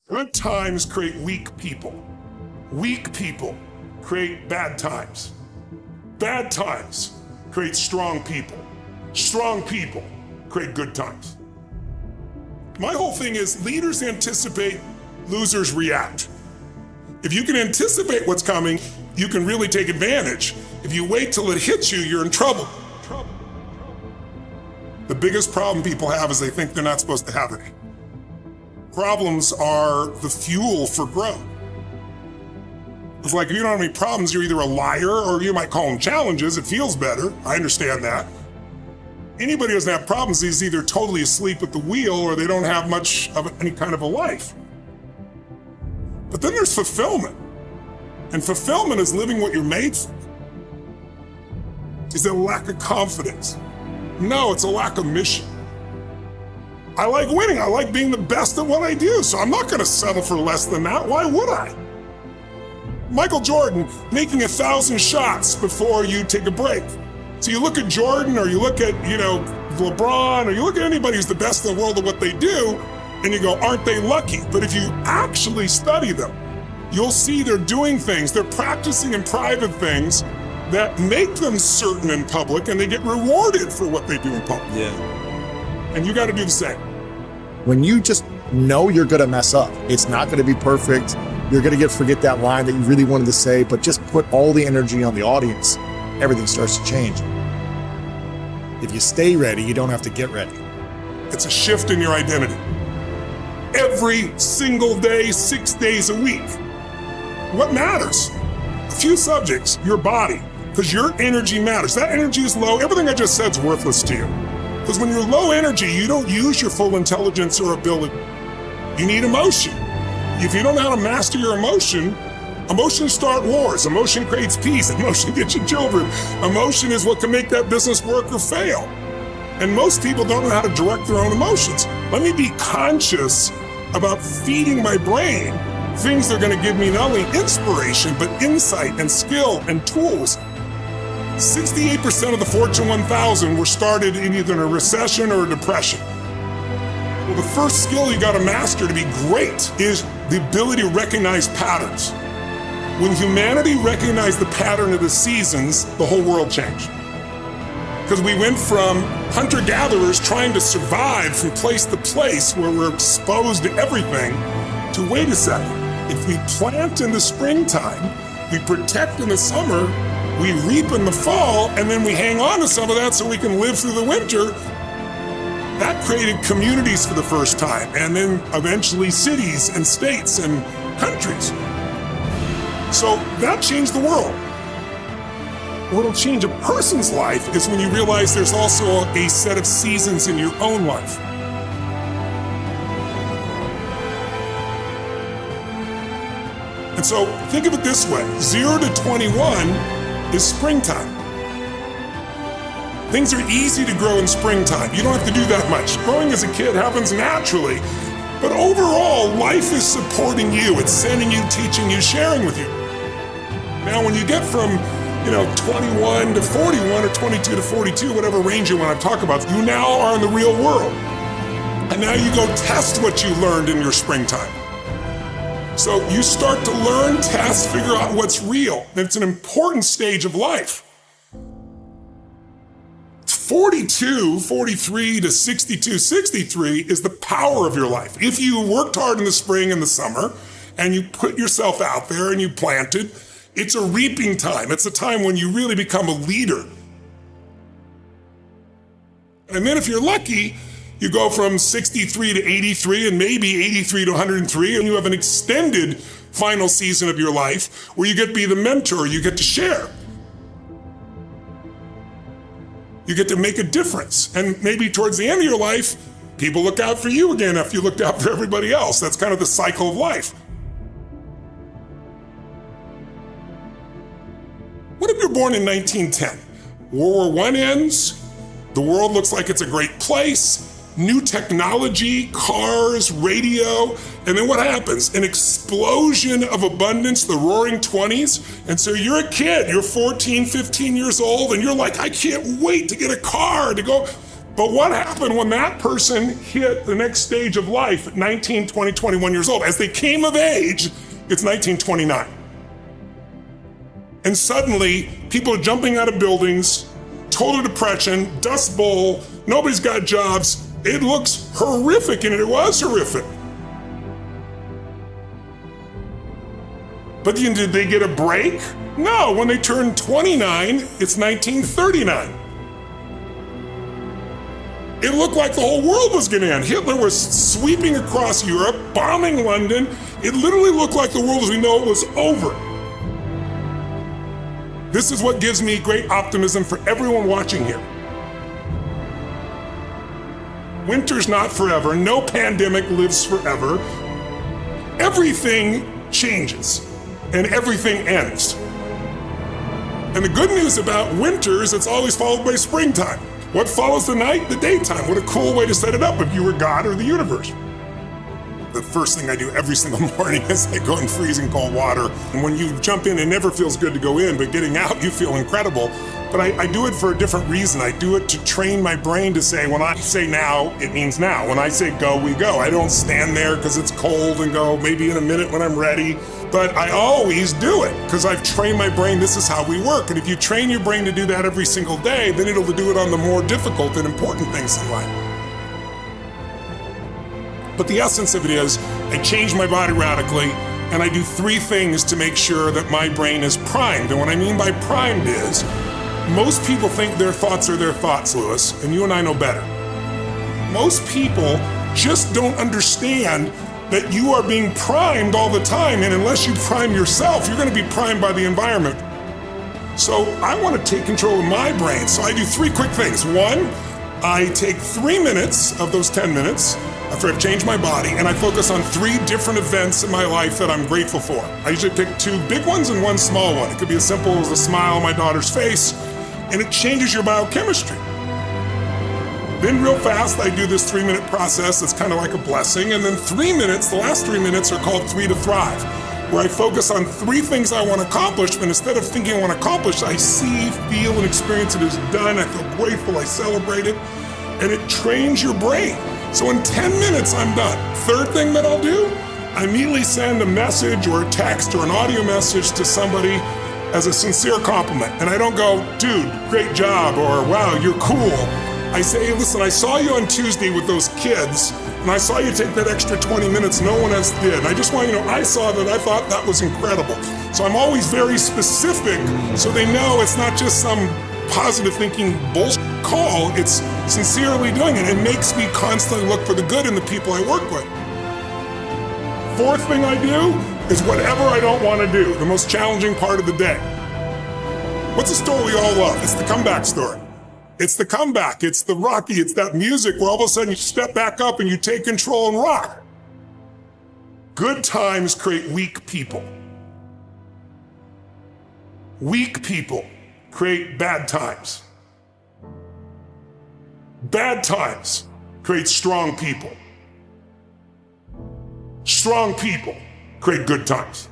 Good times create weak people. Weak people create bad times. Bad times create strong people. Strong people create good times. My whole thing is leaders anticipate, losers react. If you can anticipate what's coming, you can really take advantage. If you wait till it hits you, you're in trouble. The biggest problem people have is they think they're not supposed to have any. Problems are the fuel for growth. It's like if you don't have any problems, you're either a liar or you might call them challenges. It feels better. I understand that. Anybody who doesn't have problems is either totally asleep at the wheel or they don't have much of any kind of a life. But then there's fulfillment. And fulfillment is living what you're made for. Is it a lack of confidence? No, it's a lack of mission. I like winning. I like being the best at what I do, so I'm not going to settle for less than that. Why would I? Michael Jordan making 1,000 shots before you take a break. So you look at Jordan or you look at, LeBron or you look at anybody who's the best in the world at what they do and you go, aren't they lucky? But if you actually study them, you'll see they're doing things, they're practicing in private things that make them certain in public and they get rewarded for what they do in public. Yeah. And you got to do the same. When you just know you're going to mess up, it's not going to be perfect. You're going to forget that line that you really wanted to say, but just put all the energy on the audience. Everything starts to change. If you stay ready, you don't have to get ready. It's a shift in your identity. Every single day, 6 days a week. What matters? A few subjects, your body, because your energy matters. That energy is low. Everything I just said is worthless to you. Because when you're low energy, you don't use your full intelligence or ability. You need emotion. If you don't know how to master your emotions start wars. Emotion creates peace. Emotion gets you children. Emotion is what can make that business work or fail. And most people don't know how to direct their own emotions. Let me be conscious about feeding my brain things that are going to give me not only inspiration, but insight and skill and tools. 68% of the Fortune 1000 were started in either a recession or a depression. Well, the first skill you got to master to be great is the ability to recognize patterns. When humanity recognized the pattern of the seasons, the whole world changed. Because we went from hunter-gatherers trying to survive from place to place where we're exposed to everything, to wait a second, if we plant in the springtime, we protect in the summer, we reap in the fall, and then we hang on to some of that so we can live through the winter. That created communities for the first time, and then eventually cities and states and countries. So that changed the world. What'll change a person's life is when you realize there's also a set of seasons in your own life. And so think of it this way, 0 to 21 is springtime. Things are easy to grow in springtime. You don't have to do that much. Growing as a kid happens naturally. But overall, life is supporting you. It's sending you, teaching you, sharing with you. Now, when you get from 21 to 41 or 22 to 42, whatever range you want to talk about, you now are in the real world. And now you go test what you learned in your springtime. So you start to learn, test, figure out what's real. And it's an important stage of life. 42, 43 to 62, 63 is the power of your life. If you worked hard in the spring and the summer and you put yourself out there and you planted, it's a reaping time. It's a time when you really become a leader. And then if you're lucky, you go from 63 to 83 and maybe 83 to 103, and you have an extended final season of your life where you get to be the mentor, you get to share. You get to make a difference. And maybe towards the end of your life, people look out for you again after you looked out for everybody else. That's kind of the cycle of life. What if you're born in 1910? World War I ends, the world looks like it's a great place, new technology, cars, radio, and then what happens? An explosion of abundance, the roaring 20s. And so you're a kid, you're 14, 15 years old, and you're like, I can't wait to get a car, to go. But what happened when that person hit the next stage of life at 19, 20, 21 years old? As they came of age, it's 1929. And suddenly, people are jumping out of buildings, total depression, dust bowl, nobody's got jobs. It looks horrific, and it was horrific. But did they get a break? No, when they turned 29, it's 1939. It looked like the whole world was gonna end. Hitler was sweeping across Europe, bombing London. It literally looked like the world as we know it was over. This is what gives me great optimism for everyone watching here. Winter's not forever. No pandemic lives forever. Everything changes and everything ends. And the good news about winter is it's always followed by springtime. What follows the night? The daytime. What a cool way to set it up if you were God or the universe. The first thing I do every single morning is I go in freezing cold water. And when you jump in, it never feels good to go in, but getting out, you feel incredible. But I do it for a different reason. I do it to train my brain to say, when I say now, it means now. When I say go, we go. I don't stand there because it's cold and go maybe in a minute when I'm ready. But I always do it because I've trained my brain. This is how we work. And if you train your brain to do that every single day, then it'll do it on the more difficult and important things in life. But the essence of it is, I change my body radically, and I do 3 things to make sure that my brain is primed. And what I mean by primed is, most people think their thoughts are their thoughts, Lewis, and you and I know better. Most people just don't understand that you are being primed all the time, and unless you prime yourself, you're gonna be primed by the environment. So I wanna take control of my brain, so I do 3 quick things. 1, I take 3 minutes of those 10 minutes after I've changed my body, and I focus on 3 different events in my life that I'm grateful for. I usually pick 2 big ones and 1 small one. It could be as simple as a smile on my daughter's face, and it changes your biochemistry. Then real fast, I do this 3-minute process that's kind of like a blessing, and then 3 minutes, the last 3 minutes are called 3 to Thrive, where I focus on 3 things I want to accomplish, but instead of thinking I want to accomplish, I see, feel, and experience it as done. I feel grateful, I celebrate it, and it trains your brain. So in 10 minutes, I'm done. 3rd thing that I'll do, I immediately send a message or a text or an audio message to somebody as a sincere compliment. And I don't go, dude, great job, or wow, you're cool. I say, hey, listen, I saw you on Tuesday with those kids, and I saw you take that extra 20 minutes no one else did. I just want you to know, I saw that, I thought that was incredible. So I'm always very specific, so they know it's not just some positive thinking bullshit call, it's sincerely doing it. It makes me constantly look for the good in the people I work with. 4th thing I do is whatever I don't want to do, the most challenging part of the day. What's a story we all love? It's the comeback story. It's the comeback, it's the Rocky, it's that music where all of a sudden you step back up and you take control and rock. Good times create weak people. Weak people create bad times. Bad times create strong people. Strong people create good times.